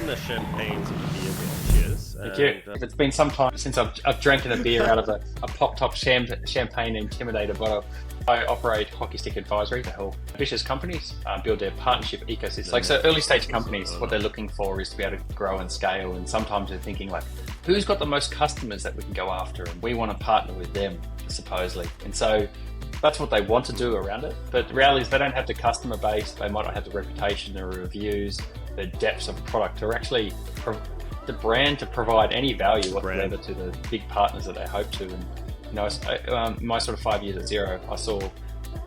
the champagne to the beer there. Cheers. Thank you. It's been some time since I've drank a beer out of a pop-top champagne Intimidator bottle. I operate Hockey Stick Advisory to help ambitious companies build their partnership ecosystem. So early stage companies, what they're looking for is to be able to grow and scale. And sometimes they're thinking like, who's got the most customers that we can go after? And we want to partner with them, supposedly. And so that's what they want to do around it. But the reality is they don't have the customer base. They might not have the reputation, the reviews, the depths of product, or actually the brand to provide any value whatsoever to the big partners that they hope to. And my sort of 5 years at Xero, I saw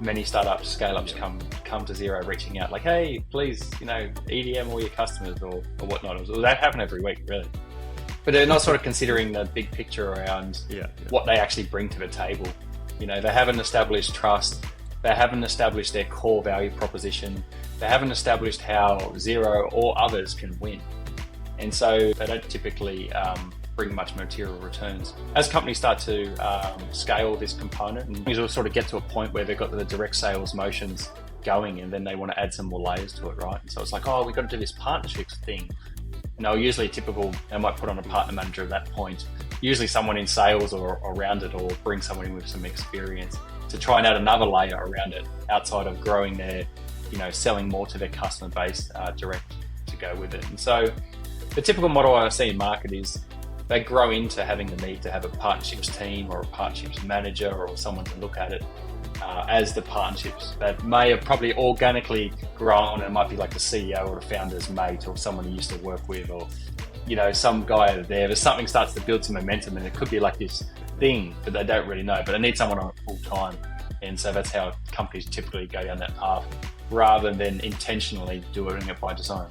many startups, scale-ups come to Xero reaching out like, hey, please, EDM all your customers or whatnot. That happened every week, really. But they're not sort of considering the big picture around what they actually bring to the table. They haven't established trust. They haven't established their core value proposition. They haven't established how Xero or others can win. And so they don't typically bring much material returns. As companies start to scale this component, and things will sort of get to a point where they've got the direct sales motions going, and then they want to add some more layers to it, right? And so it's like, we've got to do this partnerships thing. Usually they might put on a partner manager at that point, usually someone in sales or around it, or bring someone in with some experience to try and add another layer around it outside of growing their, selling more to their customer base direct to go with it. And so the typical model I see in market is they grow into having the need to have a partnerships team or a partnerships manager or someone to look at it as the partnerships that may have probably organically grown, and it might be like the CEO or the founder's mate or someone he used to work with, or some guy there. But something starts to build some momentum, and it could be like this thing, but they don't really know. But they need someone on it full time, and so that's how companies typically go down that path, rather than intentionally doing it by design.